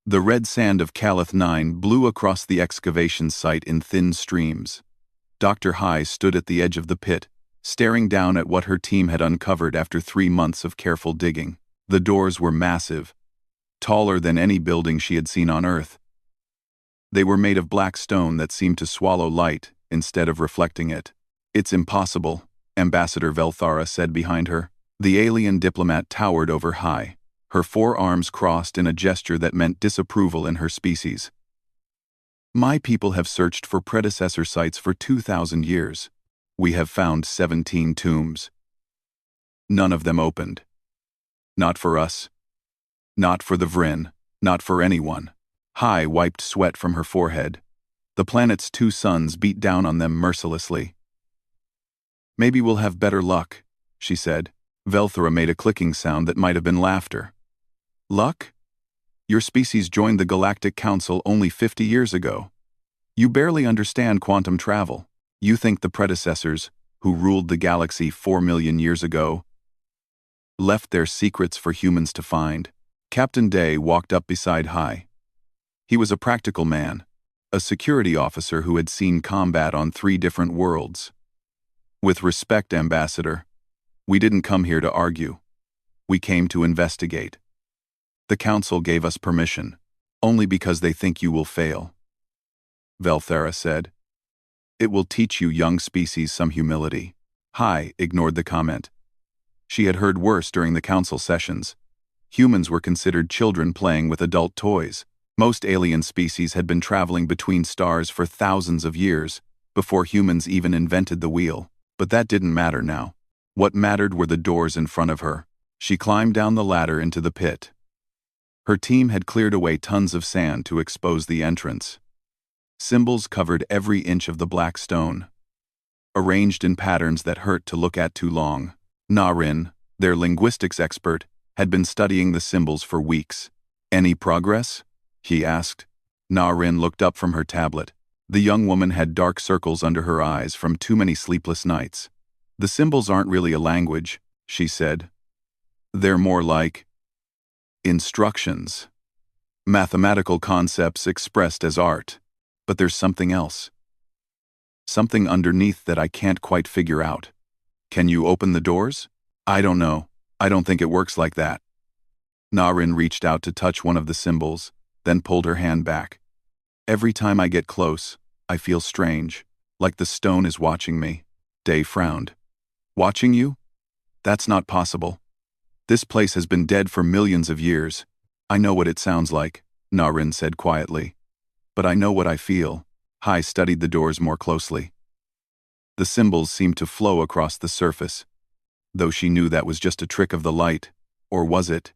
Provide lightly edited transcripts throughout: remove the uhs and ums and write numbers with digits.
The red sand of Calith 9 blew across the excavation site in thin streams. Dr. Hai stood at the edge of the pit, staring down at what her team had uncovered after 3 months of careful digging. The doors were massive, taller than any building she had seen on Earth. They were made of black stone that seemed to swallow light instead of reflecting it. "It's impossible," Ambassador Velthara said behind her. The alien diplomat towered over Hai, her 4 arms crossed in a gesture that meant disapproval in her species. "My people have searched for predecessor sites for 2,000 years. We have found 17 tombs. None of them opened. Not for us. Not for the Vryn. Not for anyone." Hai wiped sweat from her forehead. The planet's 2 suns beat down on them mercilessly. "Maybe we'll have better luck," she said. Velthara made a clicking sound that might have been laughter. "Luck? Your species joined the Galactic Council only 50 years ago. You barely understand quantum travel. You think the predecessors, who ruled the galaxy 4 million years ago, left their secrets for humans to find." Captain Day walked up beside Hai. He was a practical man, a security officer who had seen combat on 3 different worlds. "With respect, Ambassador, we didn't come here to argue. We came to investigate. The Council gave us permission, only because they think you will fail," Velthara said. "It will teach you young species some humility." Hai ignored the comment. She had heard worse during the Council sessions. Humans were considered children playing with adult toys. Most alien species had been traveling between stars for thousands of years, before humans even invented the wheel. But that didn't matter now. What mattered were the doors in front of her. She climbed down the ladder into the pit. Her team had cleared away tons of sand to expose the entrance. Symbols covered every inch of the black stone, arranged in patterns that hurt to look at too long. Narration, their linguistics expert, had been studying the symbols for weeks. "Any progress?" he asked. Narration looked up from her tablet. The young woman had dark circles under her eyes from too many sleepless nights. "The symbols aren't really a language," she said. "They're more like instructions. Mathematical concepts expressed as art. But there's something else. Something underneath that I can't quite figure out. Can you open the doors?" "I don't know. I don't think it works like that." Narration reached out to touch one of the symbols, then pulled her hand back. "Every time I get close, I feel strange, like the stone is watching me." Day frowned. "Watching you? That's not possible. This place has been dead for millions of years. I know what it sounds like," Narration said quietly. "But I know what I feel." Hai studied the doors more closely. The symbols seemed to flow across the surface, though she knew that was just a trick of the light. Or was it?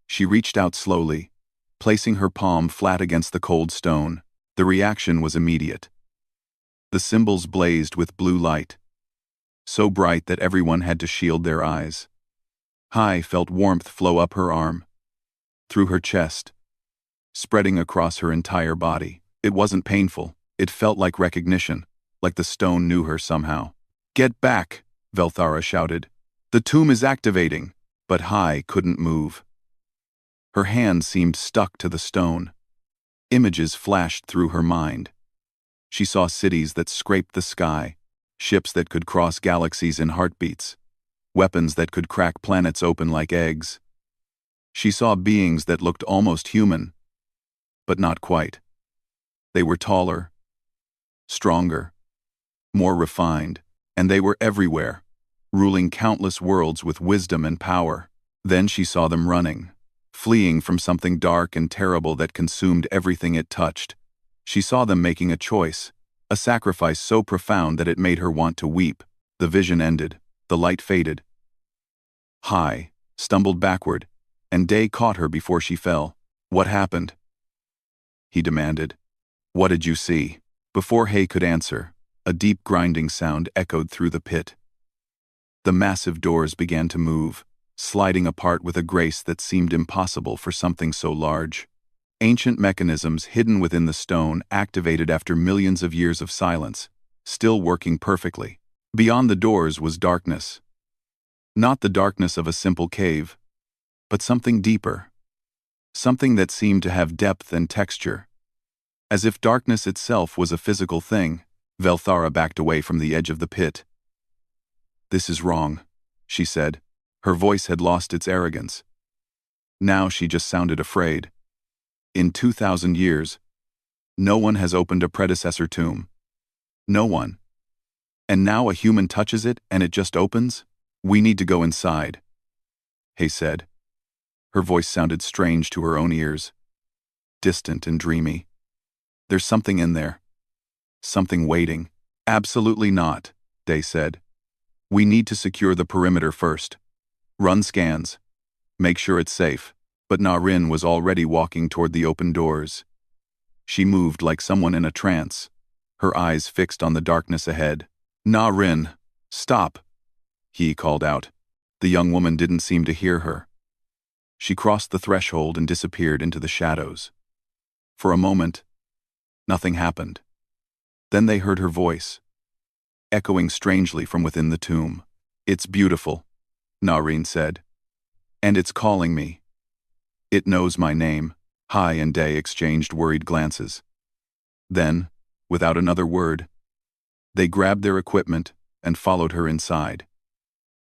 She reached out slowly, placing her palm flat against the cold stone. The reaction was immediate. The symbols blazed with blue light, so bright that everyone had to shield their eyes. Hai felt warmth flow up her arm, through her chest, spreading across her entire body. It wasn't painful. It felt like recognition, like the stone knew her somehow. "Get back!" Velthara shouted. "The tomb is activating." But Hai couldn't move. Her hand seemed stuck to the stone. Images flashed through her mind. She saw cities that scraped the sky, ships that could cross galaxies in heartbeats, weapons that could crack planets open like eggs. She saw beings that looked almost human, but not quite. They were taller, stronger, more refined, and they were everywhere, ruling countless worlds with wisdom and power. Then she saw them running, fleeing from something dark and terrible that consumed everything it touched. She saw them making a choice, a sacrifice so profound that it made her want to weep. The vision ended, the light faded. Hai stumbled backward, and Day caught her before she fell. "What happened?" he demanded. "What did you see?" Before Hay could answer, a deep grinding sound echoed through the pit. The massive doors began to move, sliding apart with a grace that seemed impossible for something so large. Ancient mechanisms hidden within the stone activated after millions of years of silence, still working perfectly. Beyond the doors was darkness. Not the darkness of a simple cave, but something deeper. something that seemed to have depth and texture. As if darkness itself was a physical thing, Velthara backed away from the edge of the pit. "This is wrong," she said. Her voice had lost its arrogance. Now she just sounded afraid. In 2,000 years, no one has opened a predecessor tomb. No one. And now a human touches it and it just opens? We need to go inside, Hay said. Her voice sounded strange to her own ears. Distant and dreamy. There's something in there. Something waiting. Absolutely not, Day said. We need to secure the perimeter first. Run scans. Make sure it's safe. But Narration was already walking toward the open doors. She moved like someone in a trance, her eyes fixed on the darkness ahead. "Narration, stop," he called out. The young woman didn't seem to hear her. She crossed the threshold and disappeared into the shadows. For a moment, nothing happened. Then they heard her voice, echoing strangely from within the tomb. "It's beautiful," Narration said. "And it's calling me. It knows my name." Hai and Day exchanged worried glances. Then, without another word, they grabbed their equipment and followed her inside.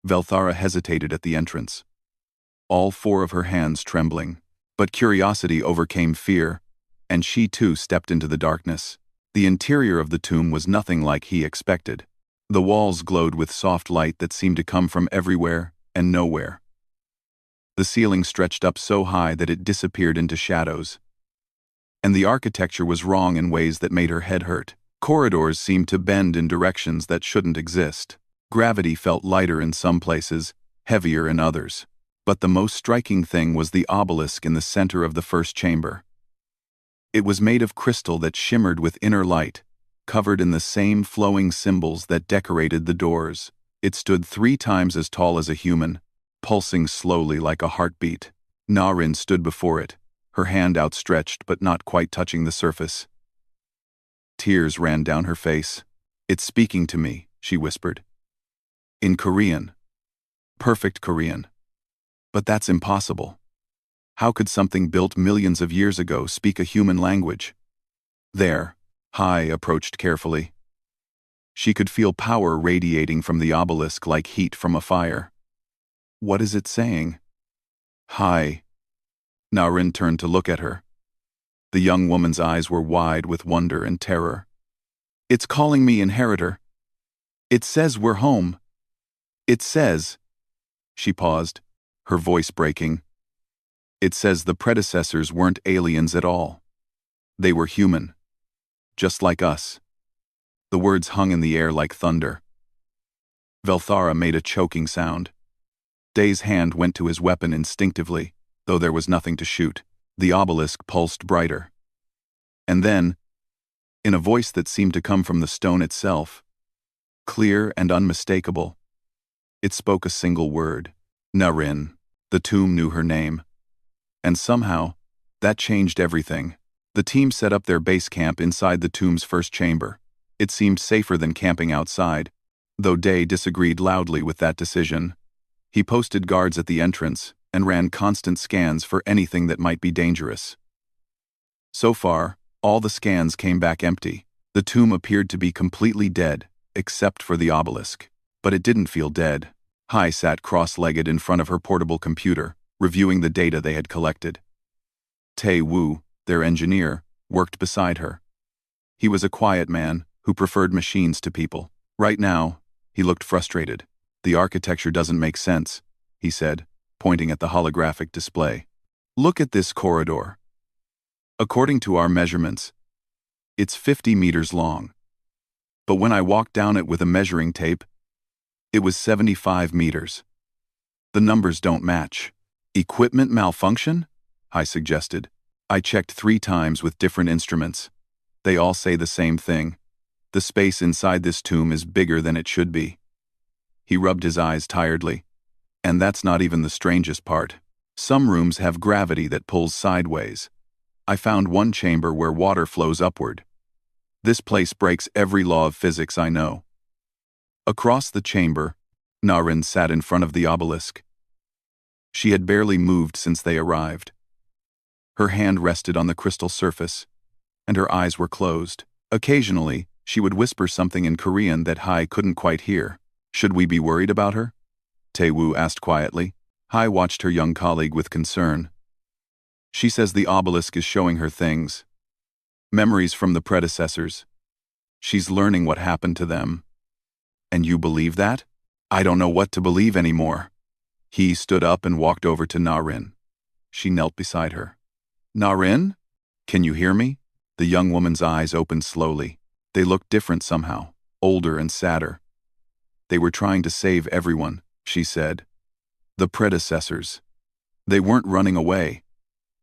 Velthara hesitated at the entrance, all four of her hands trembling. But curiosity overcame fear, and she too stepped into the darkness. The interior of the tomb was nothing like he expected. The walls glowed with soft light that seemed to come from everywhere and nowhere. The ceiling stretched up so high that it disappeared into shadows. And the architecture was wrong in ways that made her head hurt. Corridors seemed to bend in directions that shouldn't exist. Gravity felt lighter in some places, heavier in others. But the most striking thing was the obelisk in the center of the first chamber. It was made of crystal that shimmered with inner light, covered in the same flowing symbols that decorated the doors. It stood 3 times as tall as a human, pulsing slowly like a heartbeat. Narration stood before it, her hand outstretched but not quite touching the surface. Tears ran down her face. "It's speaking to me," she whispered. In Korean. Perfect Korean. But that's impossible. How could something built millions of years ago speak a human language? There, Hai approached carefully. She could feel power radiating from the obelisk like heat from a fire. "What is it saying?" "Hai." Narration turned to look at her. The young woman's eyes were wide with wonder and terror. "It's calling me inheritor. It says we're home. It says..." She paused, her voice breaking. "It says the predecessors weren't aliens at all. They were human. Just like us." The words hung in the air like thunder. Velthara made a choking sound. Day's hand went to his weapon instinctively, though there was nothing to shoot. The obelisk pulsed brighter. And then, in a voice that seemed to come from the stone itself, clear and unmistakable, it spoke a single word. Narration. The tomb knew her name. And somehow, that changed everything. The team set up their base camp inside the tomb's first chamber. It seemed safer than camping outside, though Day disagreed loudly with that decision. He posted guards at the entrance and ran constant scans for anything that might be dangerous. So far, all the scans came back empty. The tomb appeared to be completely dead, except for the obelisk. But it didn't feel dead. Hai sat cross-legged in front of her portable computer, reviewing the data they had collected. Tae Woo, their engineer, worked beside her. He was a quiet man who preferred machines to people. Right now, he looked frustrated. "The architecture doesn't make sense," he said, pointing at the holographic display. "Look at this corridor. According to our measurements, it's 50 meters long. But when I walked down it with a measuring tape, it was 75 meters. The numbers don't match." "Equipment malfunction?" I suggested. "I checked 3 times with different instruments. They all say the same thing. The space inside this tomb is bigger than it should be." He rubbed his eyes tiredly. "And that's not even the strangest part. Some rooms have gravity that pulls sideways. I found one chamber where water flows upward. This place breaks every law of physics I know." Across the chamber, Narration sat in front of the obelisk. She had barely moved since they arrived. Her hand rested on the crystal surface, and her eyes were closed. Occasionally, she would whisper something in Korean that Hai couldn't quite hear. Should we be worried about her? Tae-woo asked quietly. Hai watched her young colleague with concern. She says the obelisk is showing her things. Memories from the predecessors. She's learning what happened to them. And you believe that? I don't know what to believe anymore. He stood up and walked over to Na-rin. She knelt beside her. Na-rin? Can you hear me? The young woman's eyes opened slowly. They looked different somehow, older and sadder. They were trying to save everyone, she said. The predecessors. They weren't running away.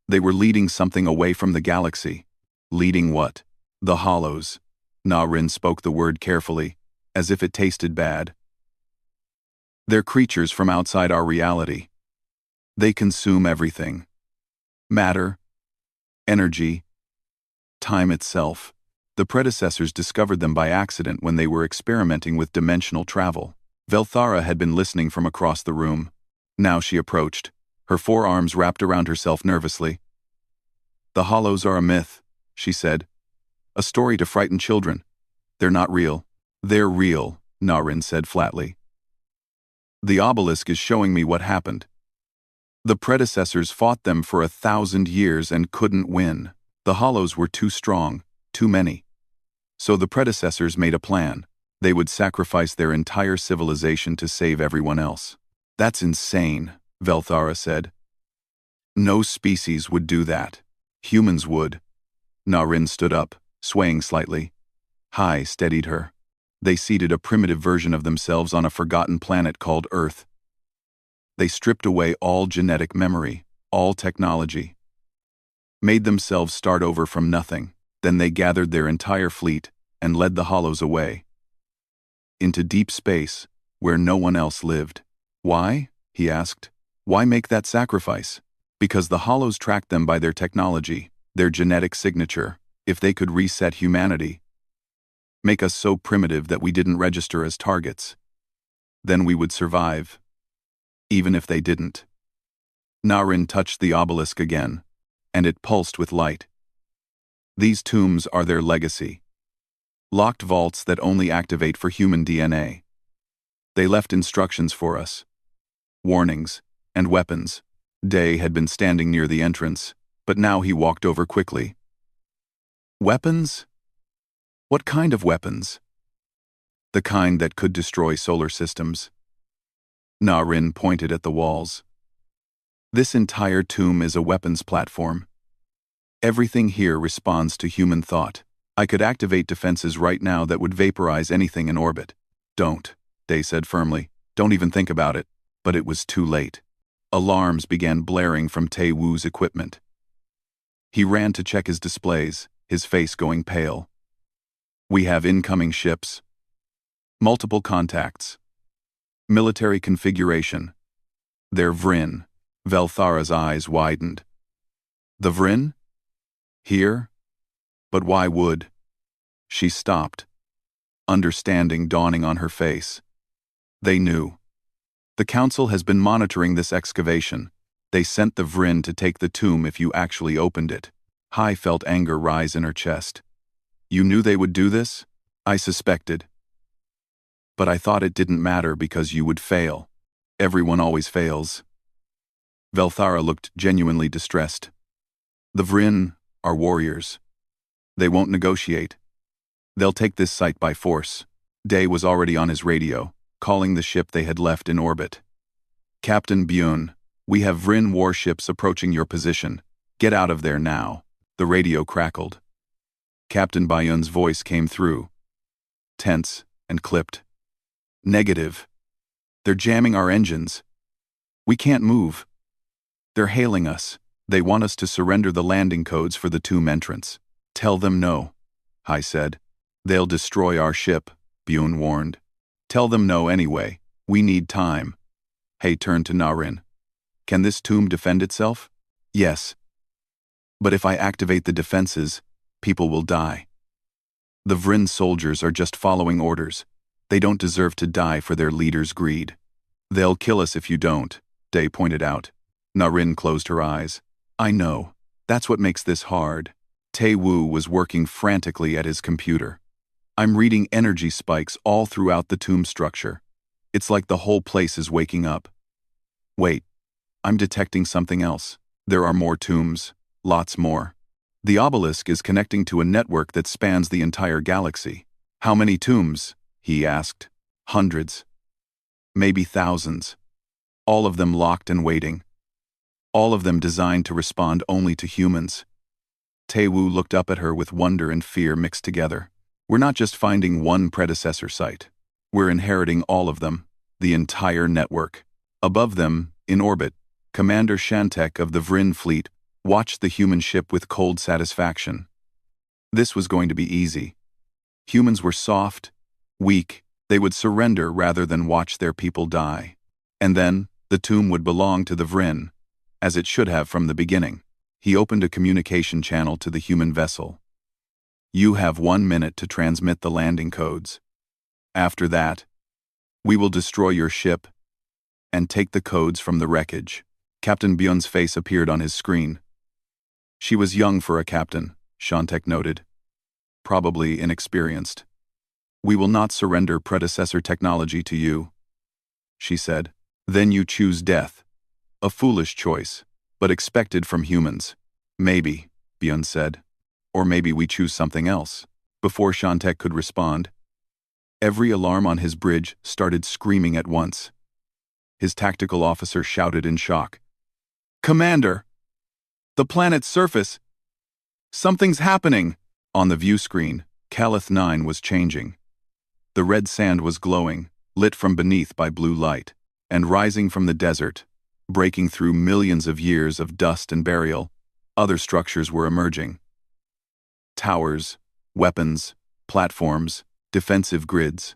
They were leading something away from the galaxy. Leading what? The hollows. Na-rin spoke the word carefully, as if it tasted bad. They're creatures from outside our reality. They consume everything. Matter, energy, time itself. The predecessors discovered them by accident when they were experimenting with dimensional travel. Velthara had been listening from across the room. Now she approached, her forearms wrapped around herself nervously. The hollows are a myth, she said. A story to frighten children. They're not real. They're real, Na-rin said flatly. The obelisk is showing me what happened. The predecessors fought them for 1,000 years and couldn't win. The hollows were too strong, too many. So the predecessors made a plan. They would sacrifice their entire civilization to save everyone else. That's insane, Velthara said. No species would do that. Humans would. Na-rin stood up, swaying slightly. Hai steadied her. They seeded a primitive version of themselves on a forgotten planet called Earth. They stripped away all genetic memory, all technology. Made themselves start over from nothing. Then they gathered their entire fleet and led the hollows away. Into deep space, where no one else lived. Why? He asked. Why make that sacrifice? Because the hollows tracked them by their technology, their genetic signature. If they could reset humanity, make us so primitive that we didn't register as targets, then we would survive. Even if they didn't. Na-rin touched the obelisk again, and it pulsed with light. These tombs are their legacy. Locked vaults that only activate for human DNA. They left instructions for us. Warnings, and weapons. Day had been standing near the entrance, but now he walked over quickly. Weapons? What kind of weapons? The kind that could destroy solar systems. Na-rin pointed at the walls. This entire tomb is a weapons platform. Everything here responds to human thought. I could activate defenses right now that would vaporize anything in orbit. Don't, Day said firmly. Don't even think about it. But it was too late. Alarms began blaring from Tae-woo's equipment. He ran to check his displays, his face going pale. We have incoming ships. Multiple contacts. Military configuration. They're Vryn. Velthara's eyes widened. The Vryn? Here? But why would? She stopped, understanding dawning on her face. They knew. The Council has been monitoring this excavation. They sent the Vryn to take the tomb if you actually opened it. Hai felt anger rise in her chest. You knew they would do this? I suspected. But I thought it didn't matter because you would fail. Everyone always fails. Velthara looked genuinely distressed. The Vryn are warriors. They won't negotiate. They'll take this site by force. Day was already on his radio, calling the ship they had left in orbit. Captain Byun, we have Vryn warships approaching your position. Get out of there now. The radio crackled. Captain Byun's voice came through. Tense and clipped. Negative. They're jamming our engines. We can't move. They're hailing us. They want us to surrender the landing codes for the tomb entrance. Tell them no, Hai said. They'll destroy our ship, Byun warned. Tell them no anyway. We need time. Hai turned to Na-rin. Can this tomb defend itself? Yes. But if I activate the defenses, people will die. The Vryn soldiers are just following orders. They don't deserve to die for their leader's greed. They'll kill us if you don't, Day pointed out. Na-rin closed her eyes. I know. That's what makes this hard. Tae-woo was working frantically at his computer. I'm reading energy spikes all throughout the tomb structure. It's like the whole place is waking up. Wait, I'm detecting something else. There are more tombs. Lots more. The obelisk is connecting to a network that spans the entire galaxy. How many tombs? He asked. Hundreds. Maybe thousands. All of them locked and waiting. All of them designed to respond only to humans. Tae-woo looked up at her with wonder and fear mixed together. We're not just finding one predecessor site. We're inheriting all of them, the entire network. Above them, in orbit, Commander Shantek of the Vrin fleet watched the human ship with cold satisfaction. This was going to be easy. Humans were soft, weak. They would surrender rather than watch their people die. And then, the tomb would belong to the Vrin, as it should have from the beginning. He opened a communication channel to the human vessel. You have 1 minute to transmit the landing codes. After that, we will destroy your ship and take the codes from the wreckage. Captain Byun's face appeared on his screen. She was young for a captain, Shantek noted. Probably inexperienced. We will not surrender predecessor technology to you, she said. Then you choose death. A foolish choice, but expected from humans. Maybe, Byun said. Or maybe we choose something else. Before Shantek could respond, every alarm on his bridge started screaming at once. His tactical officer shouted in shock. Commander! The planet's surface! Something's happening! On the view screen, Calith 9 was changing. The red sand was glowing, lit from beneath by blue light, and rising from the desert, breaking through millions of years of dust and burial, other structures were emerging. Towers, weapons, platforms, defensive grids,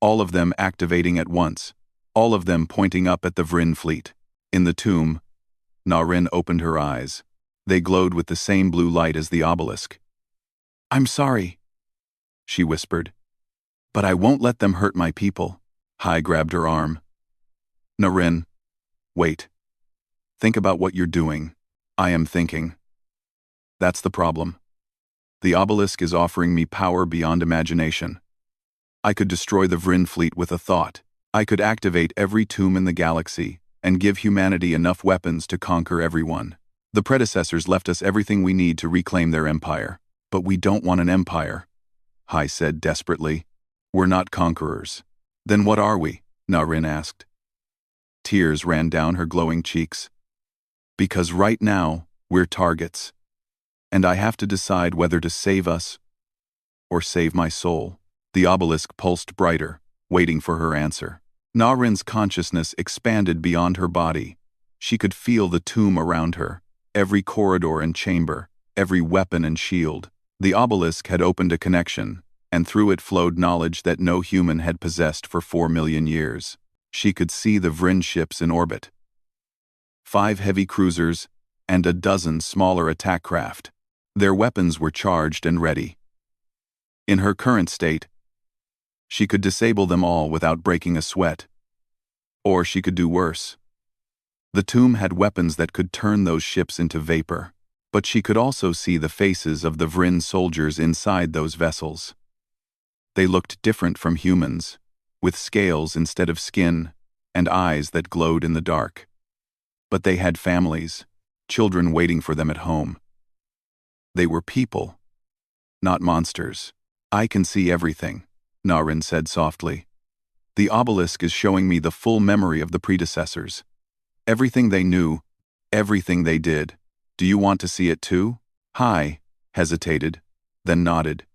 all of them activating at once, all of them pointing up at the Vrin fleet. In the tomb, Narration opened her eyes. They glowed with the same blue light as the obelisk. I'm sorry, she whispered, but I won't let them hurt my people. Hai grabbed her arm. Narration, wait. Think about what you're doing. I am thinking. That's the problem. The obelisk is offering me power beyond imagination. I could destroy the Vrin fleet with a thought. I could activate every tomb in the galaxy and give humanity enough weapons to conquer everyone. The predecessors left us everything we need to reclaim their empire. But we don't want an empire, Hai said desperately. We're not conquerors. Then what are we? Narration asked. Tears ran down her glowing cheeks. Because right now, we're targets. And I have to decide whether to save us or save my soul. The obelisk pulsed brighter, waiting for her answer. Narayan's consciousness expanded beyond her body. She could feel the tomb around her, every corridor and chamber, every weapon and shield. The obelisk had opened a connection, and through it flowed knowledge that no human had possessed for 4 million years. She could see the Vrin ships in orbit. 5 heavy cruisers and a dozen smaller attack craft. Their weapons were charged and ready. In her current state, she could disable them all without breaking a sweat. Or she could do worse. The tomb had weapons that could turn those ships into vapor. But she could also see the faces of the Vrin soldiers inside those vessels. They looked different from humans, with scales instead of skin, and eyes that glowed in the dark. But they had families, children waiting for them at home. They were people, not monsters. I can see everything, Narration said softly. The obelisk is showing me the full memory of the predecessors. Everything they knew, everything they did. Do you want to see it too? Hai hesitated, then nodded.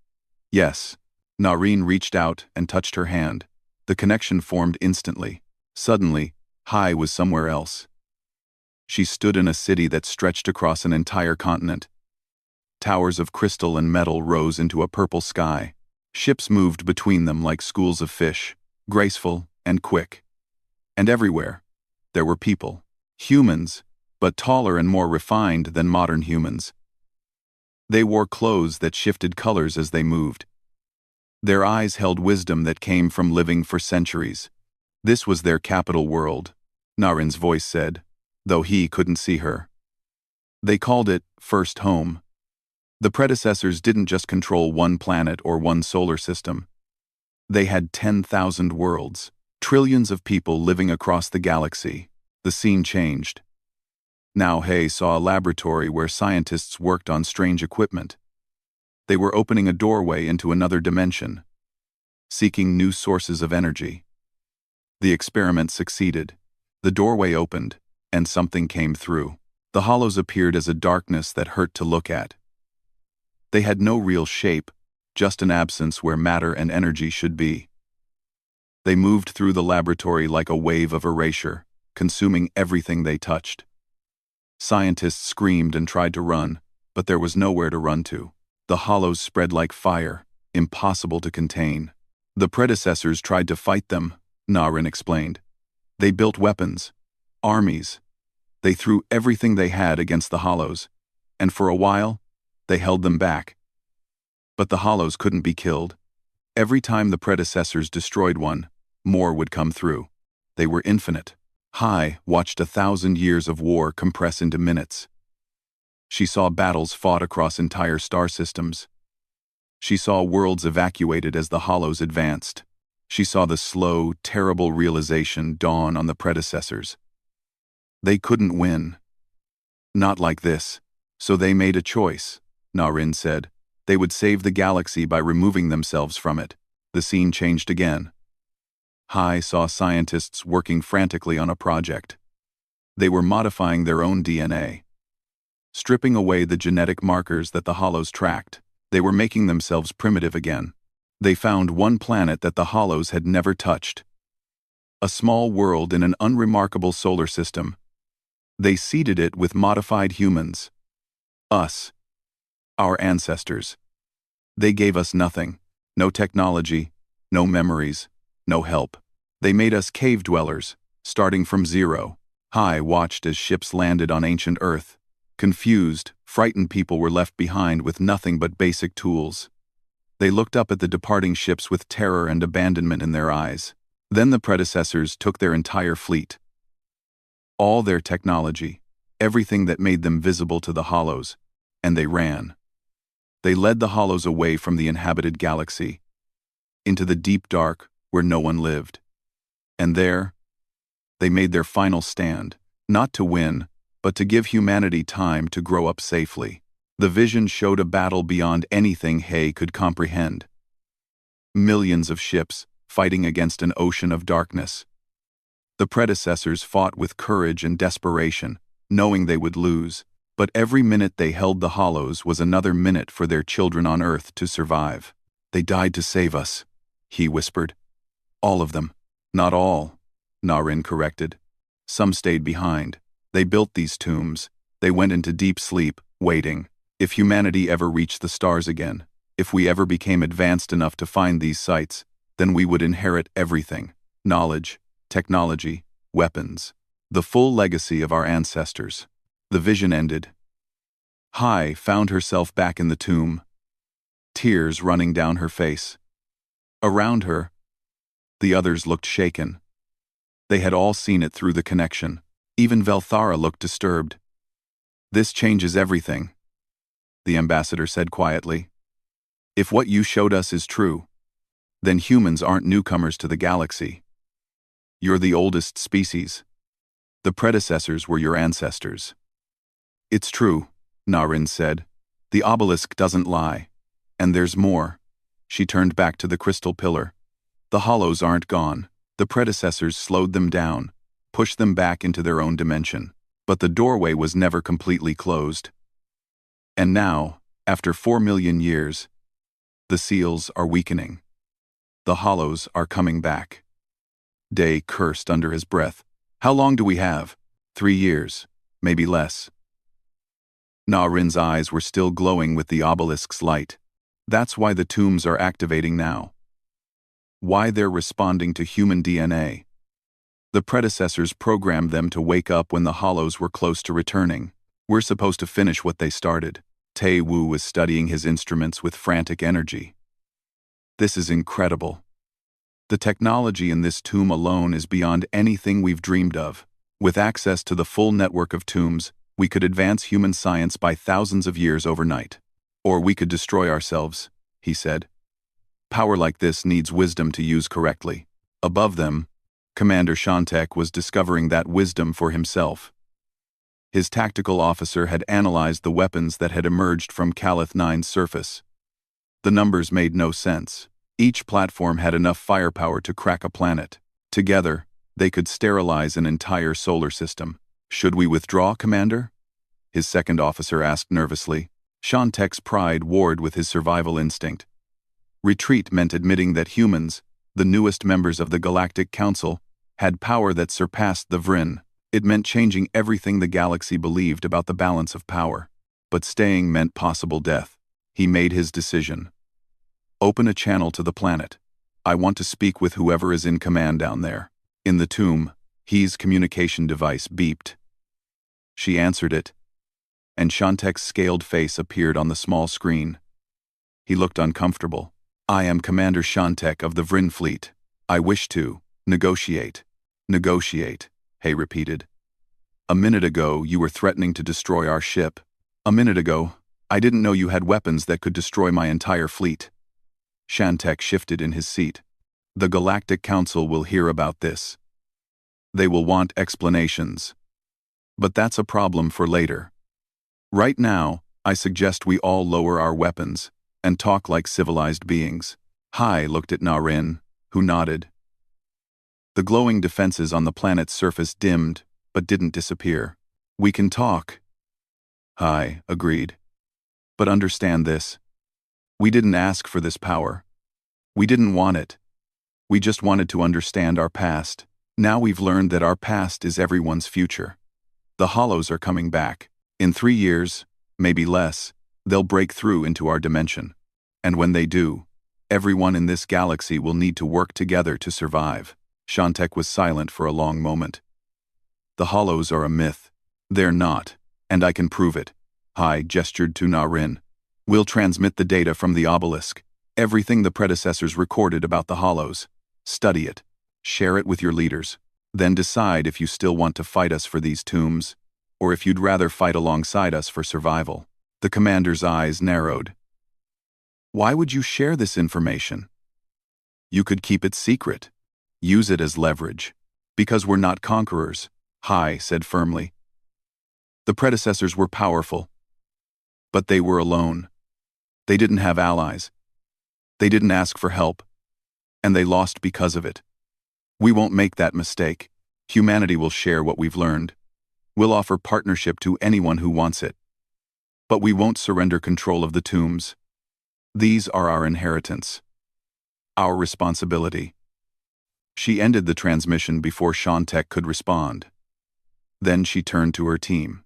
Yes. Narration reached out and touched her hand. The connection formed instantly. Suddenly, Hai was somewhere else. She stood in a city that stretched across an entire continent. Towers of crystal and metal rose into a purple sky. Ships moved between them like schools of fish, graceful and quick. And everywhere, there were people, humans, but taller and more refined than modern humans. They wore clothes that shifted colors as they moved. Their eyes held wisdom that came from living for centuries. This was their capital world, Narayan's voice said, though he couldn't see her. They called it First Home. The predecessors didn't just control one planet or one solar system. They had 10,000 worlds, trillions of people living across the galaxy. The scene changed. Now Hay saw a laboratory where scientists worked on strange equipment. They were opening a doorway into another dimension, seeking new sources of energy. The experiment succeeded. The doorway opened, and something came through. The hollows appeared as a darkness that hurt to look at. They had no real shape, just an absence where matter and energy should be. They moved through the laboratory like a wave of erasure, consuming everything they touched. Scientists screamed and tried to run, but there was nowhere to run to. The hollows spread like fire, impossible to contain. The predecessors tried to fight them, Narration explained. They built weapons, armies. They threw everything they had against the hollows, and for a while, they held them back. But the hollows couldn't be killed. Every time the predecessors destroyed one, more would come through. They were infinite. Hai watched 1,000 years of war compress into minutes. She saw battles fought across entire star systems. She saw worlds evacuated as the hollows advanced. She saw the slow, terrible realization dawn on the predecessors. They couldn't win. Not like this. So they made a choice, Narration said. They would save the galaxy by removing themselves from it. The scene changed again. Hai saw scientists working frantically on a project. They were modifying their own DNA. Stripping away the genetic markers that the hollows tracked, they were making themselves primitive again. They found one planet that the hollows had never touched. A small world in an unremarkable solar system. They seeded it with modified humans. Us. Our ancestors. They gave us nothing. No technology, no memories, no help. They made us cave dwellers, starting from zero. Hai watched as ships landed on ancient Earth. Confused, frightened people were left behind with nothing but basic tools. They looked up at the departing ships with terror and abandonment in their eyes. Then the predecessors took their entire fleet. All their technology, everything that made them visible to the hollows, and they ran. They led the hollows away from the inhabited galaxy, into the deep dark where no one lived. And there, they made their final stand, not to win, but to give humanity time to grow up safely. The vision showed a battle beyond anything Hay could comprehend. Millions of ships fighting against an ocean of darkness. The predecessors fought with courage and desperation, knowing they would lose, but every minute they held the hollows was another minute for their children on Earth to survive. They died to save us, he whispered. All of them. Not all, Narration corrected. Some stayed behind. They built these tombs. They went into deep sleep, waiting. If humanity ever reached the stars again, if we ever became advanced enough to find these sites, then we would inherit everything. Knowledge, technology, weapons. The full legacy of our ancestors. The vision ended. Hai found herself back in the tomb, tears running down her face. Around her, the others looked shaken. They had all seen it through the connection. Even Velthara looked disturbed. This changes everything, the ambassador said quietly. If what you showed us is true, then humans aren't newcomers to the galaxy. You're the oldest species. The predecessors were your ancestors. It's true, Narration said. The obelisk doesn't lie. And there's more. She turned back to the crystal pillar. The hollows aren't gone. The predecessors slowed them down, pushed them back into their own dimension. But the doorway was never completely closed. And now, after 4 million years, the seals are weakening. The hollows are coming back. Day cursed under his breath. How long do we have? 3 years, maybe less. Narayan's eyes were still glowing with the obelisk's light. That's why the tombs are activating now. Why they're responding to human DNA. The predecessors programmed them to wake up when the hollows were close to returning. We're supposed to finish what they started. Tae Wu was studying his instruments with frantic energy. This is incredible. The technology in this tomb alone is beyond anything we've dreamed of. With access to the full network of tombs, We could advance human science by thousands of years overnight. Or we could destroy ourselves, he said. Power like this needs wisdom to use correctly. Above them, Commander Shantek was discovering that wisdom for himself. His tactical officer had analyzed the weapons that had emerged from Calith 9's surface. The numbers made no sense. Each platform had enough firepower to crack a planet. Together, they could sterilize an entire solar system. Should we withdraw, Commander? His second officer asked nervously. Shantek's pride warred with his survival instinct. Retreat meant admitting that humans, the newest members of the Galactic Council, had power that surpassed the Vrin. It meant changing everything the galaxy believed about the balance of power. But staying meant possible death. He made his decision. Open a channel to the planet. I want to speak with whoever is in command down there. In the tomb, He's communication device beeped. She answered it, and Shantek's scaled face appeared on the small screen. He looked uncomfortable. I am Commander Shantek of the Vrin Fleet. I wish to negotiate. Negotiate, Hay repeated. A minute ago, you were threatening to destroy our ship. A minute ago, I didn't know you had weapons that could destroy my entire fleet. Shantek shifted in his seat. The Galactic Council will hear about this. They will want explanations. But that's a problem for later. Right now, I suggest we all lower our weapons and talk like civilized beings. Hai looked at Narration, who nodded. The glowing defenses on the planet's surface dimmed, but didn't disappear. We can talk. Hai agreed. But understand this. We didn't ask for this power. We didn't want it. We just wanted to understand our past. Now we've learned that our past is everyone's future. The Hollows are coming back. In 3 years, maybe less, they'll break through into our dimension. And when they do, everyone in this galaxy will need to work together to survive. Shantek was silent for a long moment. The Hollows are a myth. They're not, and I can prove it. Hai gestured to Narration. We'll transmit the data from the obelisk. Everything the predecessors recorded about the Hollows. Study it. Share it with your leaders. Then decide if you still want to fight us for these tombs, or if you'd rather fight alongside us for survival. The commander's eyes narrowed. Why would you share this information? You could keep it secret. Use it as leverage. Because we're not conquerors, Hai said firmly. The predecessors were powerful. But they were alone. They didn't have allies. They didn't ask for help. And they lost because of it. We won't make that mistake. Humanity will share what we've learned. We'll offer partnership to anyone who wants it. But we won't surrender control of the tombs. These are our inheritance. Our responsibility. She ended the transmission before Shantek could respond. Then she turned to her team.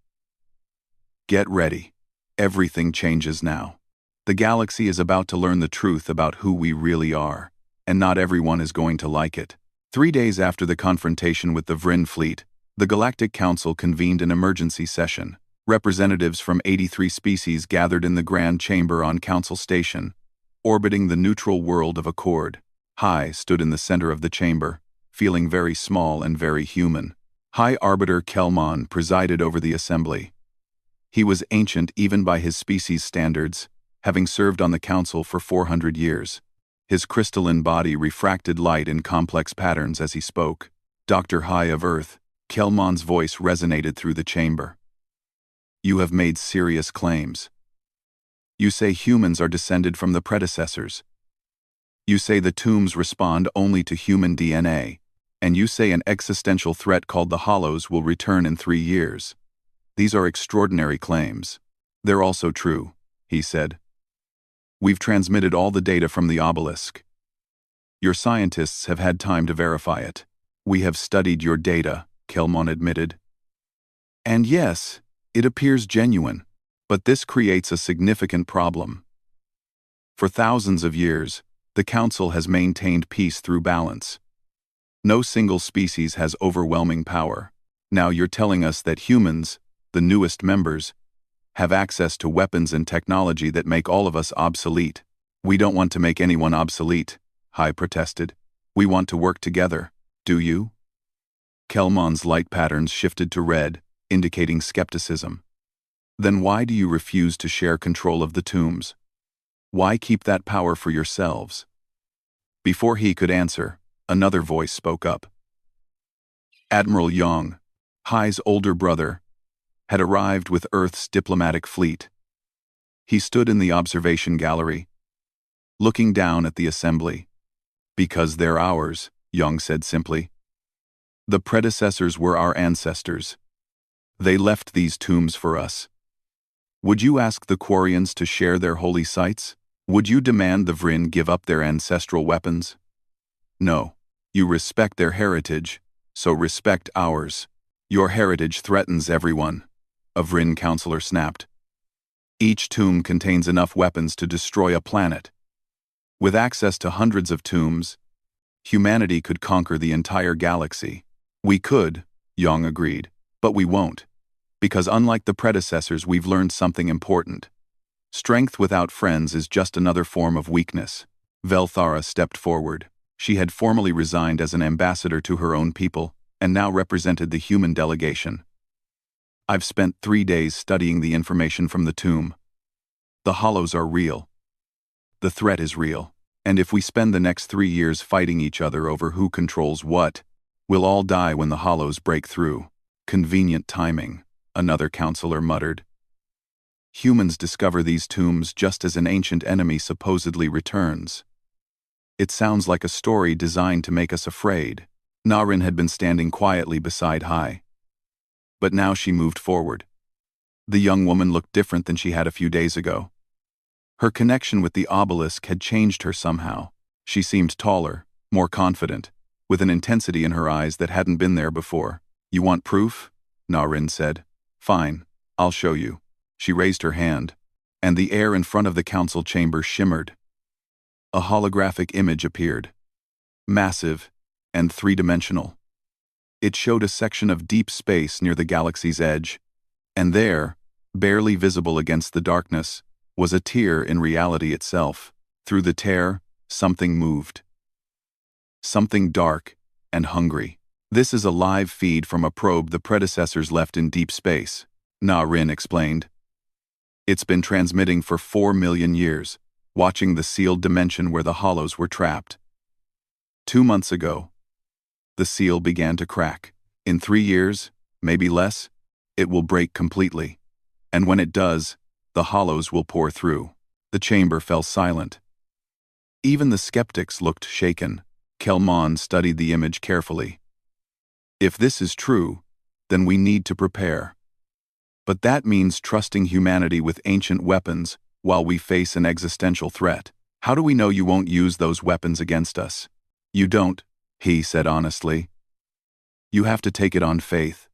Get ready. Everything changes now. The galaxy is about to learn the truth about who we really are, and not everyone is going to like it. 3 days after the confrontation with the Vrin fleet, the Galactic Council convened an emergency session. Representatives from 83 species gathered in the Grand Chamber on Council Station, orbiting the neutral world of Accord. Hai stood in the center of the chamber, feeling very small and very human. High Arbiter Kelmon presided over the assembly. He was ancient even by his species' standards, having served on the council for 400 years. His crystalline body refracted light in complex patterns as he spoke. Dr. Hai of Earth, Kelmon's voice resonated through the chamber. You have made serious claims. You say humans are descended from the predecessors. You say the tombs respond only to human DNA, and you say an existential threat called the Hollows will return in 3 years. These are extraordinary claims. They're also true, he said. We've transmitted all the data from the obelisk. Your scientists have had time to verify it. We have studied your data, Kelmon admitted. And yes, it appears genuine, but this creates a significant problem. For thousands of years, the Council has maintained peace through balance. No single species has overwhelming power. Now you're telling us that humans, the newest members, have access to weapons and technology that make all of us obsolete. We don't want to make anyone obsolete, Hai protested. We want to work together. Do you? Kelmon's light patterns shifted to red, indicating skepticism. Then why do you refuse to share control of the tombs? Why keep that power for yourselves? Before he could answer, another voice spoke up. Admiral Yong, Hai's older brother, had arrived with Earth's diplomatic fleet. He stood in the observation gallery, looking down at the assembly. Because they're ours, Yong said simply. The predecessors were our ancestors. They left these tombs for us. Would you ask the Quarians to share their holy sites? Would you demand the Vryn give up their ancestral weapons? No. You respect their heritage, so respect ours. Your heritage threatens everyone, a Vryn counselor snapped. Each tomb contains enough weapons to destroy a planet. With access to hundreds of tombs, humanity could conquer the entire galaxy. We could, Yong agreed, but we won't. Because unlike the predecessors, we've learned something important. Strength without friends is just another form of weakness. Velthara stepped forward. She had formally resigned as an ambassador to her own people, and now represented the human delegation. I've spent 3 days studying the information from the tomb. The hollows are real. The threat is real. And if we spend the next 3 years fighting each other over who controls what, we'll all die when the hollows break through. Convenient timing, another counselor muttered. Humans discover these tombs just as an ancient enemy supposedly returns. It sounds like a story designed to make us afraid. Narration had been standing quietly beside Hai. But now she moved forward. The young woman looked different than she had a few days ago. Her connection with the obelisk had changed her somehow. She seemed taller, more confident, with an intensity in her eyes that hadn't been there before. You want proof? Narration said. Fine, I'll show you. She raised her hand, and the air in front of the council chamber shimmered. A holographic image appeared. Massive and three-dimensional. It showed a section of deep space near the galaxy's edge, and there, barely visible against the darkness, was a tear in reality itself. Through the tear, something moved. Something dark and hungry. This is a live feed from a probe the predecessors left in deep space, Narration explained. It's been transmitting for 4 million years, watching the sealed dimension where the hollows were trapped. 2 months ago, the seal began to crack. In 3 years, maybe less, it will break completely. And when it does, the hollows will pour through. The chamber fell silent. Even the skeptics looked shaken. Kelmon studied the image carefully. If this is true, then we need to prepare. But that means trusting humanity with ancient weapons while we face an existential threat. How do we know you won't use those weapons against us? You don't, he said honestly. You have to take it on faith.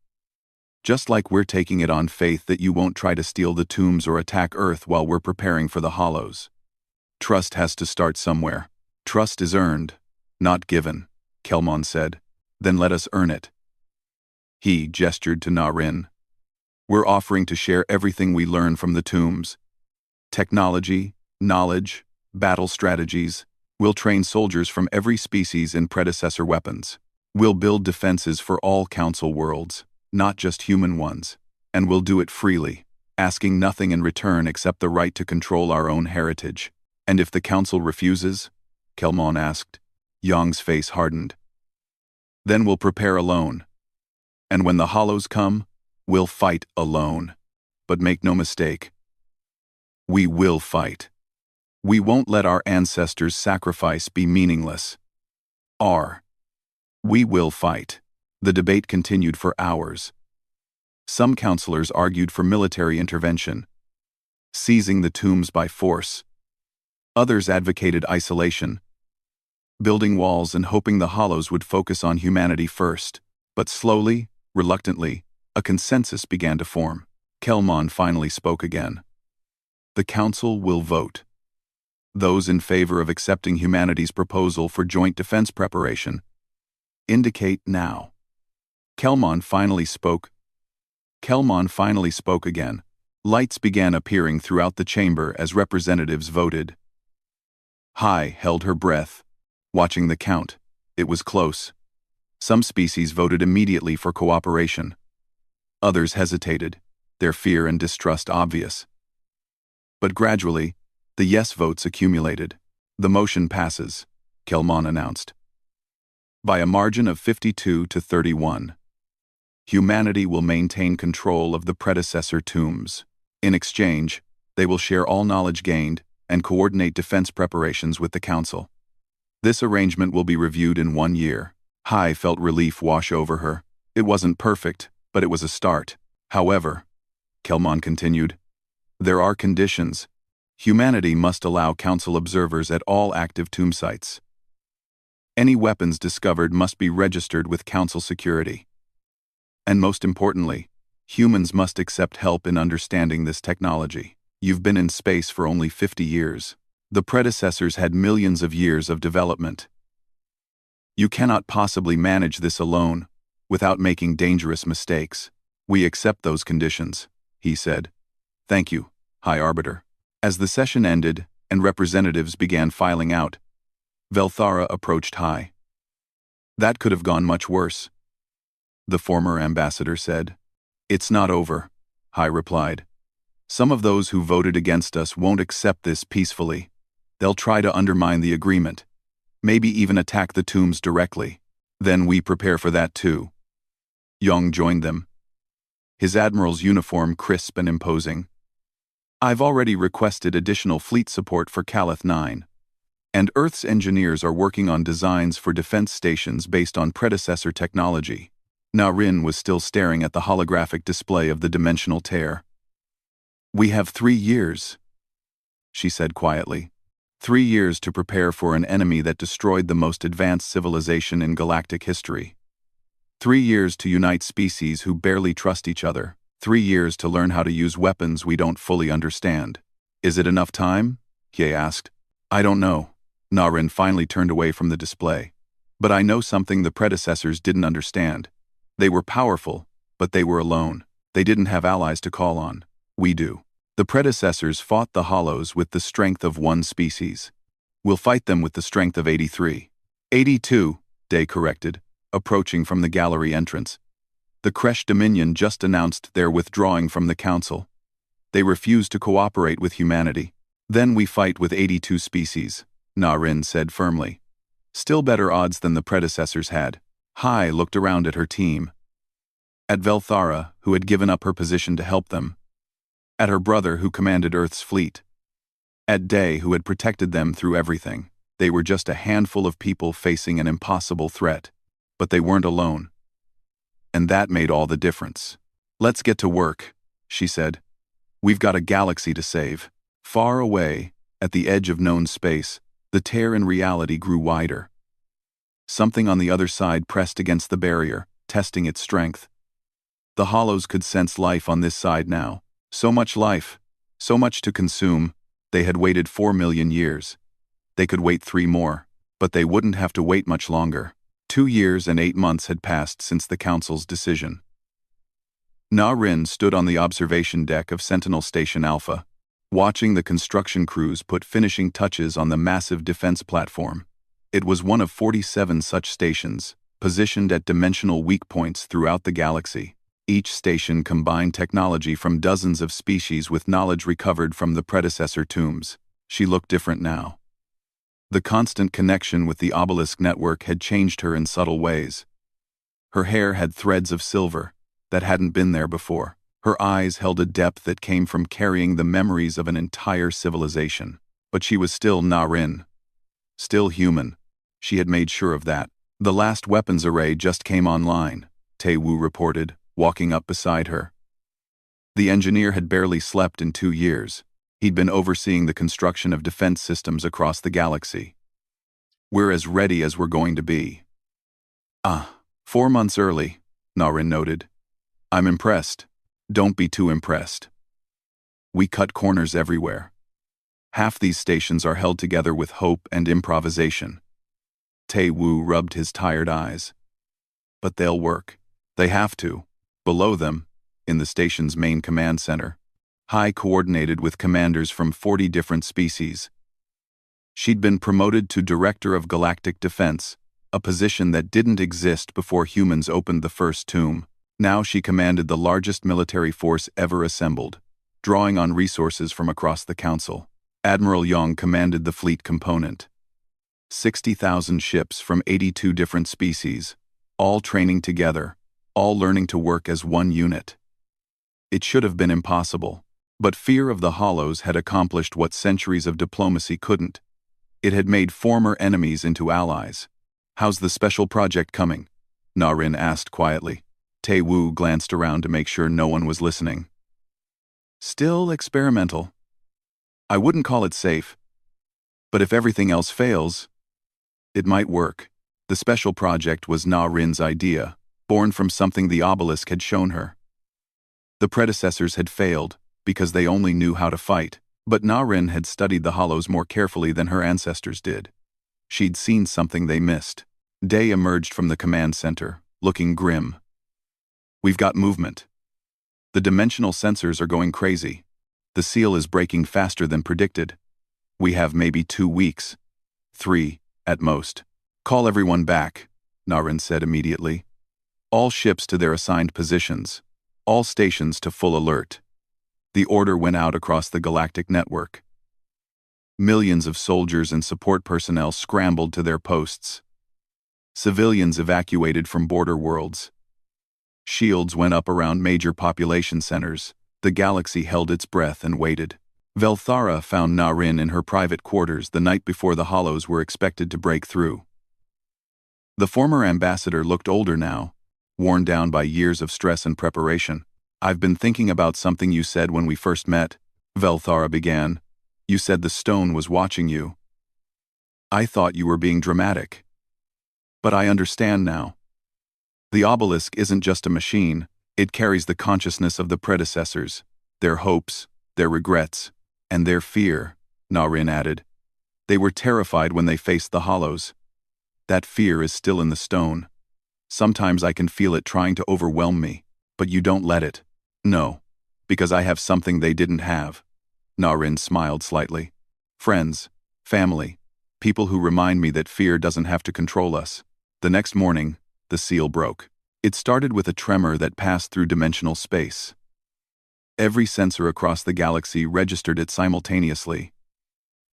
Just like we're taking it on faith that you won't try to steal the tombs or attack Earth while we're preparing for the hollows. Trust has to start somewhere. Trust is earned, not given, Kelmon said. Then let us earn it. He gestured to Narration. We're offering to share everything we learn from the tombs. Technology, knowledge, battle strategies. We'll train soldiers from every species in predecessor weapons. We'll build defenses for all council worlds, not just human ones. And we'll do it freely, asking nothing in return except the right to control our own heritage. And if the council refuses? Kelmon asked. Yong's face hardened. Then we'll prepare alone. And when the hollows come, we'll fight alone. But make no mistake. We will fight. We won't let our ancestors' sacrifice be meaningless. We will fight. The debate continued for hours. Some counselors argued for military intervention, seizing the tombs by force. Others advocated isolation, building walls and hoping the hollows would focus on humanity first. But slowly, reluctantly, a consensus began to form. Kelmon finally spoke again. The council will vote. Those in favor of accepting humanity's proposal for joint defense preparation indicate now. Kelmon finally spoke again. Lights began appearing throughout the chamber as representatives voted. Hai held her breath, watching the count. It was close. Some species voted immediately for cooperation. Others hesitated, their fear and distrust obvious. But gradually, the yes votes accumulated. The motion passes, Kelmon announced. By a margin of 52 to 31. Humanity will maintain control of the predecessor tombs. In exchange, they will share all knowledge gained and coordinate defense preparations with the Council. This arrangement will be reviewed in 1 year. Hai felt relief wash over her. It wasn't perfect, but it was a start. However, Kelmon continued, there are conditions. Humanity must allow Council observers at all active tomb sites. Any weapons discovered must be registered with Council security. And most importantly, humans must accept help in understanding this technology. You've been in space for only 50 years. The predecessors had millions of years of development. You cannot possibly manage this alone, without making dangerous mistakes. We accept those conditions, he said. Thank you, High Arbiter. As the session ended and representatives began filing out, Velthara approached Hai. That could have gone much worse, the former ambassador said. It's not over, Hai replied. Some of those who voted against us won't accept this peacefully. They'll try to undermine the agreement, maybe even attack the tombs directly. Then we prepare for that too. Yong joined them, his admiral's uniform crisp and imposing. I've already requested additional fleet support for Calith 9. And Earth's engineers are working on designs for defense stations based on predecessor technology. Narration was still staring at the holographic display of the dimensional tear. We have 3 years, she said quietly. 3 years to prepare for an enemy that destroyed the most advanced civilization in galactic history. 3 years to unite species who barely trust each other. 3 years to learn how to use weapons we don't fully understand. Is it enough time? Ye asked. I don't know. Narration finally turned away from the display. But I know something the predecessors didn't understand. They were powerful, but they were alone. They didn't have allies to call on. We do. The predecessors fought the Hollows with the strength of 1 species. We'll fight them with the strength of 83. 82, Day corrected, approaching from the gallery entrance. The Kresh Dominion just announced they're withdrawing from the Council. They refuse to cooperate with humanity. Then we fight with 82 species, Narration said firmly. Still better odds than the predecessors had. Hai looked around at her team. At Velthara, who had given up her position to help them. At her brother, who commanded Earth's fleet. At Day, who had protected them through everything. They were just a handful of people facing an impossible threat. But they weren't alone. And that made all the difference. Let's get to work, she said. We've got a galaxy to save. Far away, at the edge of known space, the tear in reality grew wider. Something on the other side pressed against the barrier, testing its strength. The Hollows could sense life on this side now. So much life, so much to consume. They had waited 4 million years. They could wait 3 more, but they wouldn't have to wait much longer. 2 years and 8 months had passed since the Council's decision. Narration stood on the observation deck of Sentinel Station Alpha, watching the construction crews put finishing touches on the massive defense platform. It was one of 47 such stations, positioned at dimensional weak points throughout the galaxy. Each station combined technology from dozens of species with knowledge recovered from the predecessor tombs. She looked different now. The constant connection with the obelisk network had changed her in subtle ways. Her hair had threads of silver that hadn't been there before. Her eyes held a depth that came from carrying the memories of an entire civilization. But she was still Narration. Still human. She had made sure of that. The last weapons array just came online, Tae-Woo reported, walking up beside her. The engineer had barely slept in 2 years. He'd been overseeing the construction of defense systems across the galaxy. We're as ready as we're going to be. 4 months early, Narration noted. I'm impressed. Don't be too impressed. We cut corners everywhere. Half these stations are held together with hope and improvisation. Tae-Woo rubbed his tired eyes. But they'll work. They have to. Below them, in the station's main command center, Hai coordinated with commanders from 40 different species. She'd been promoted to Director of Galactic Defense, a position that didn't exist before humans opened the first tomb. Now she commanded the largest military force ever assembled, drawing on resources from across the council. Admiral Yong commanded the fleet component. 60,000 ships from 82 different species, all training together, all learning to work as one unit. It should have been impossible, but fear of the Hollows had accomplished what centuries of diplomacy couldn't. It had made former enemies into allies. "How's the special project coming?" Na-Rin asked quietly. Tae-Woo glanced around to make sure no one was listening. "Still experimental. I wouldn't call it safe. But if everything else fails, it might work." The special project was Na-Rin's idea, born from something the obelisk had shown her. The predecessors had failed because they only knew how to fight, but Na-Rin had studied the Hollows more carefully than her ancestors did. She'd seen something they missed. Day emerged from the command center, looking grim. "We've got movement. The dimensional sensors are going crazy. The seal is breaking faster than predicted. We have maybe 2 weeks. 3, at most. Call everyone back," Na-Rin said immediately. "All ships to their assigned positions. All stations to full alert." The order went out across the galactic network. Millions of soldiers and support personnel scrambled to their posts. Civilians evacuated from border worlds. Shields went up around major population centers. The galaxy held its breath and waited. Velthara found Na-Rin in her private quarters the night before the Hollows were expected to break through. The former ambassador looked older now, worn down by years of stress and preparation. "I've been thinking about something you said when we first met," Velthara began. "You said the stone was watching you. I thought you were being dramatic. But I understand now. The obelisk isn't just a machine, it carries the consciousness of the predecessors, their hopes, their regrets, and their fear," Na-Rin added. "They were terrified when they faced the Hollows. That fear is still in the stone. Sometimes I can feel it trying to overwhelm me, but you don't let it." "No, because I have something they didn't have." Na-Rin smiled slightly. "Friends, family, people who remind me that fear doesn't have to control us." The next morning, the seal broke. It started with a tremor that passed through dimensional space. Every sensor across the galaxy registered it simultaneously.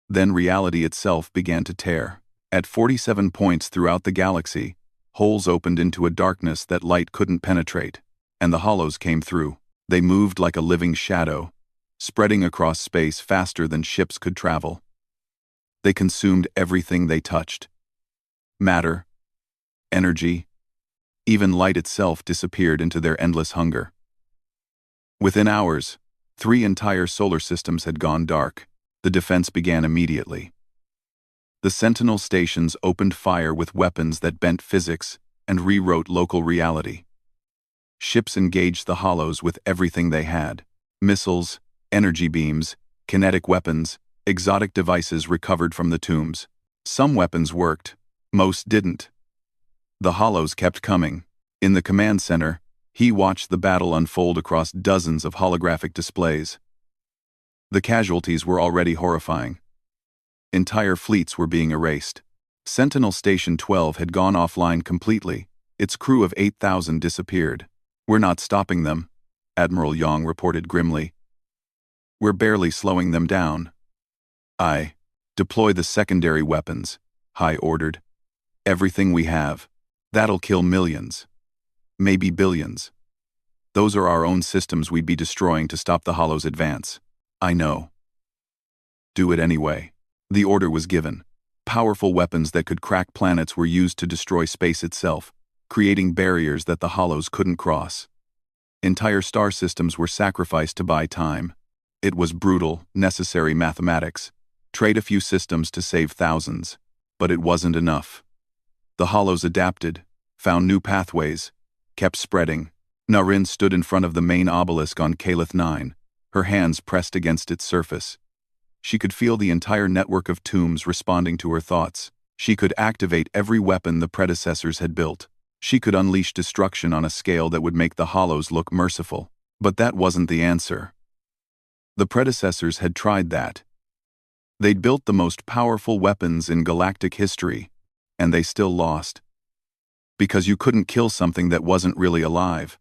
Then reality itself began to tear. At 47 points throughout the galaxy, holes opened into a darkness that light couldn't penetrate, and the Hollows came through. They moved like a living shadow, spreading across space faster than ships could travel. They consumed everything they touched. Matter, energy, even light itself disappeared into their endless hunger. Within hours, 3 entire solar systems had gone dark. The defense began immediately. The Sentinel stations opened fire with weapons that bent physics and rewrote local reality. Ships engaged the Hollows with everything they had: missiles, energy beams, kinetic weapons, exotic devices recovered from the tombs. Some weapons worked, most didn't. The Hollows kept coming. In the command center, he watched the battle unfold across dozens of holographic displays. The casualties were already horrifying. Entire fleets were being erased. Sentinel Station 12 had gone offline completely. Its crew of 8,000 disappeared. "We're not stopping them," Admiral Yong reported grimly. "We're barely slowing them down." "I deploy the secondary weapons," High ordered. "Everything we have. That'll kill millions. Maybe billions. Those are our own systems we'd be destroying to stop the Hollows' advance." "I know." "Do it anyway." The order was given. Powerful weapons that could crack planets were used to destroy space itself, creating barriers that the Hollows couldn't cross. Entire star systems were sacrificed to buy time. It was brutal, necessary mathematics. Trade a few systems to save thousands. But it wasn't enough. The Hollows adapted, found new pathways, kept spreading. Na-Rin stood in front of the main obelisk on Calith 9, her hands pressed against its surface. She could feel the entire network of tombs responding to her thoughts. She could activate every weapon the predecessors had built. She could unleash destruction on a scale that would make the Hollows look merciful. But that wasn't the answer. The predecessors had tried that. They'd built the most powerful weapons in galactic history, and they still lost. Because you couldn't kill something that wasn't really alive.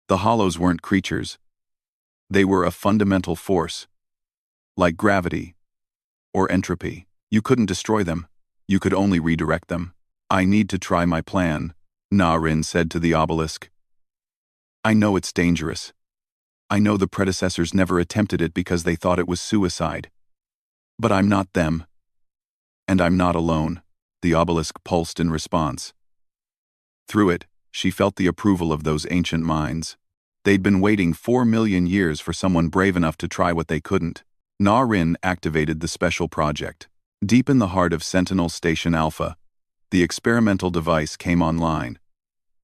The hollows weren't creatures. They were a fundamental force, like gravity or entropy. You couldn't destroy them. You could only redirect them. I need to try my plan, Narration said to the obelisk. I know it's dangerous. I know the predecessors never attempted it because they thought it was suicide. But I'm not them. And I'm not alone, the obelisk pulsed in response. Through it, she felt the approval of those ancient minds. They'd been waiting 4 million years for someone brave enough to try what they couldn't. Narration activated the special project. Deep in the heart of Sentinel Station Alpha, the experimental device came online.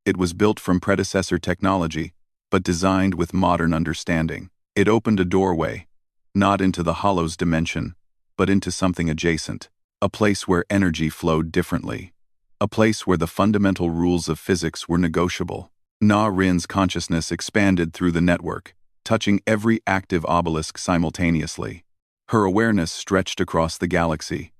It was built from predecessor technology, but designed with modern understanding. It opened a doorway, not into the Hollows dimension, but into something adjacent. A place where energy flowed differently. A place where the fundamental rules of physics were negotiable. Naration's consciousness expanded through the network, touching every active obelisk simultaneously. Her awareness stretched across the galaxy.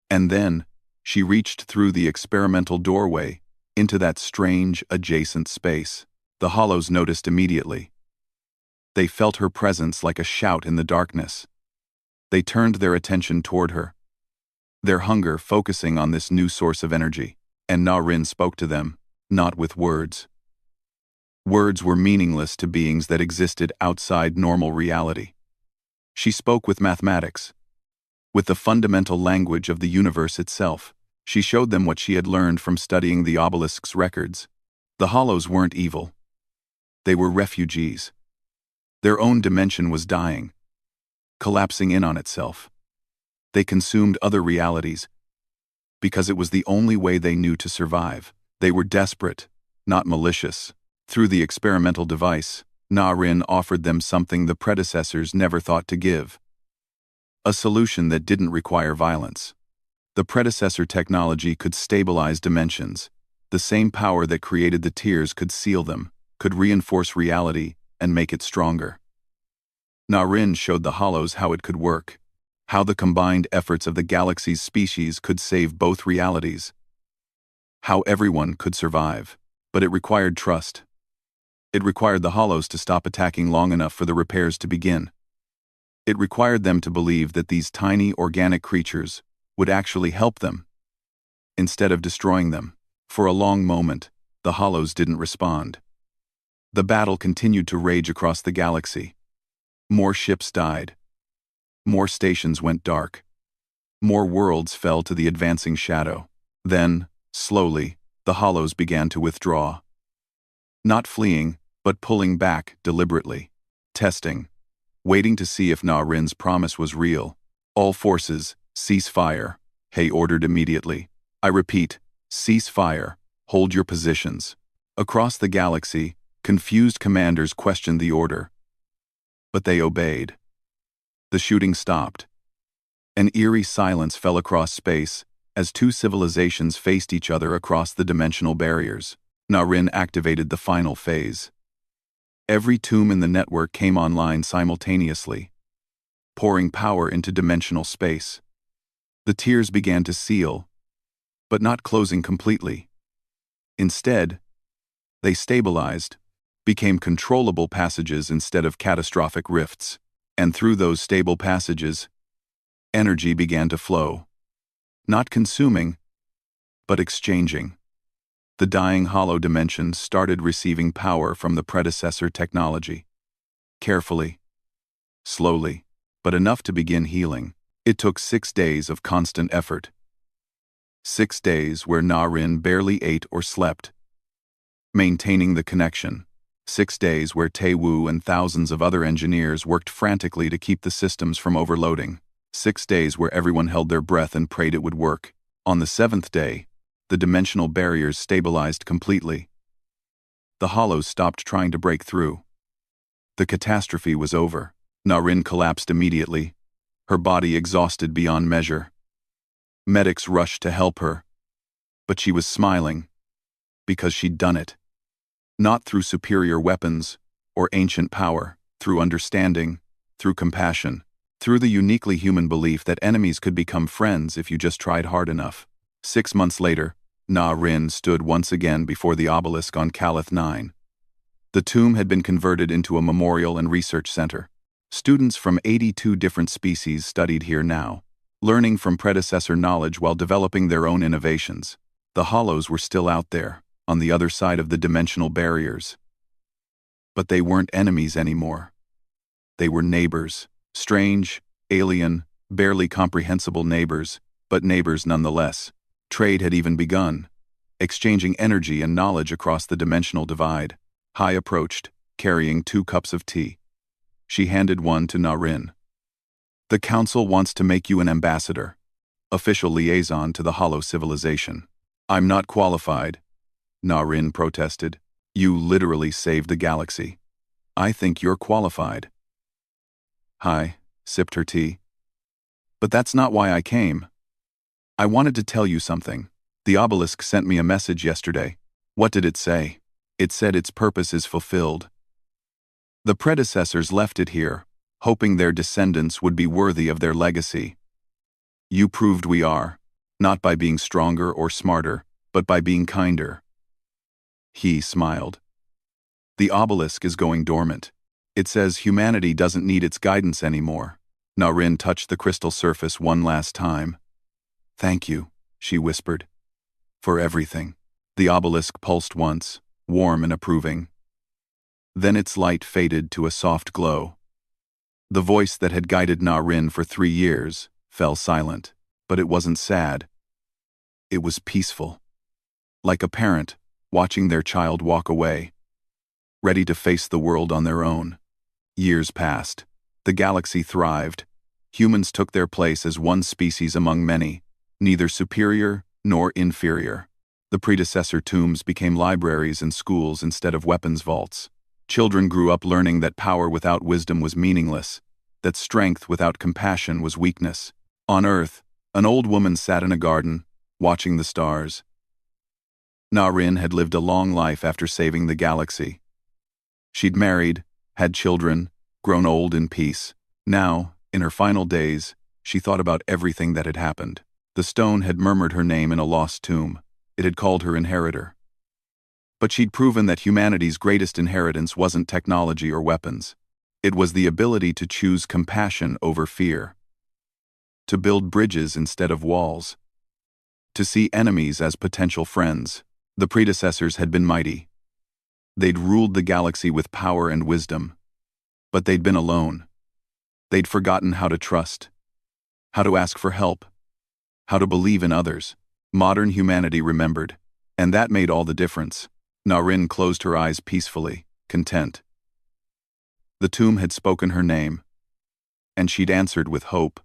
And then, she reached through the experimental doorway into that strange, adjacent space. The Hollows noticed immediately. They felt her presence like a shout in the darkness. They turned their attention toward her, their hunger focusing on this new source of energy. And Narration spoke to them, not with words. Words were meaningless to beings that existed outside normal reality. She spoke with mathematics, with the fundamental language of the universe itself. She showed them what she had learned from studying the obelisk's records. The Hollows weren't evil. They were refugees. Their own dimension was dying, collapsing in on itself. They consumed other realities because it was the only way they knew to survive. They were desperate, not malicious. Through the experimental device, Narration offered them something the predecessors never thought to give. A solution that didn't require violence. The predecessor technology could stabilize dimensions. The same power that created the tears could seal them, could reinforce reality, and make it stronger. Narration showed the Hollows how it could work, how the combined efforts of the galaxy's species could save both realities, how everyone could survive. But it required trust. It required the Hollows to stop attacking long enough for the repairs to begin. It required them to believe that these tiny organic creatures would actually help them, instead of destroying them. For a long moment, the Hollows didn't respond. The battle continued to rage across the galaxy. More ships died. More stations went dark. More worlds fell to the advancing shadow. Then, slowly, the Hollows began to withdraw. Not fleeing, but pulling back deliberately. Testing. Waiting to see if Naration's promise was real. All forces, cease fire, he ordered immediately. I repeat, cease fire, hold your positions. Across the galaxy, confused commanders questioned the order. But they obeyed. The shooting stopped. An eerie silence fell across space as two civilizations faced each other across the dimensional barriers. Narration activated the final phase. Every tomb in the network came online simultaneously, pouring power into dimensional space. The tiers began to seal, but not closing completely. Instead, they stabilized, became controllable passages instead of catastrophic rifts. And through those stable passages, energy began to flow. Not consuming, but exchanging. The dying hollow dimension started receiving power from the predecessor technology. Carefully, slowly, but enough to begin healing. It took 6 days of constant effort. 6 days where Narration barely ate or slept, maintaining the connection. 6 days where Tae-woo and thousands of other engineers worked frantically to keep the systems from overloading. 6 days where everyone held their breath and prayed it would work. On the 7th day, the dimensional barriers stabilized completely. The Hollows stopped trying to break through. The catastrophe was over. Narration collapsed immediately, her body exhausted beyond measure. Medics rushed to help her, but she was smiling, because she'd done it. Not through superior weapons or ancient power, through understanding, through compassion, through the uniquely human belief that enemies could become friends if you just tried hard enough. 6 months later, Narration stood once again before the obelisk on Calith 9. The tomb had been converted into a memorial and research center. Students from 82 different species studied here now, learning from predecessor knowledge while developing their own innovations. The hollows were still out there, on the other side of the dimensional barriers. But they weren't enemies anymore. They were neighbors. Strange, alien, barely comprehensible neighbors, but neighbors nonetheless. Trade had even begun, exchanging energy and knowledge across the dimensional divide. Hai approached, carrying 2 cups of tea. She handed one to Narration. The council wants to make you an ambassador, official liaison to the hollow civilization. I'm not qualified, Narration protested. You literally saved the galaxy. I think you're qualified. Hai sipped her tea. But that's not why I came. I wanted to tell you something. The obelisk sent me a message yesterday. What did it say? It said its purpose is fulfilled. The predecessors left it here, hoping their descendants would be worthy of their legacy. You proved we are, not by being stronger or smarter, but by being kinder. He smiled. The obelisk is going dormant. It says humanity doesn't need its guidance anymore. Narration touched the crystal surface one last time. Thank you, she whispered. For everything. The obelisk pulsed once, warm and approving. Then its light faded to a soft glow. The voice that had guided Narration for 3 years fell silent, but it wasn't sad. It was peaceful. Like a parent watching their child walk away, ready to face the world on their own. Years passed. The galaxy thrived. Humans took their place as one species among many, neither superior nor inferior. The predecessor tombs became libraries and schools instead of weapons vaults. Children grew up learning that power without wisdom was meaningless, that strength without compassion was weakness. On Earth, an old woman sat in a garden, watching the stars. Narration had lived a long life after saving the galaxy. She'd married, had children, grown old in peace. Now, in her final days, she thought about everything that had happened. The stone had murmured her name in a lost tomb. It had called her inheritor. But she'd proven that humanity's greatest inheritance wasn't technology or weapons. It was the ability to choose compassion over fear, to build bridges instead of walls, to see enemies as potential friends. The predecessors had been mighty. They'd ruled the galaxy with power and wisdom. But they'd been alone. They'd forgotten how to trust, how to ask for help, how to believe in others. Modern humanity remembered, and that made all the difference. Narration closed her eyes peacefully, content. The tomb had spoken her name, and she'd answered with hope.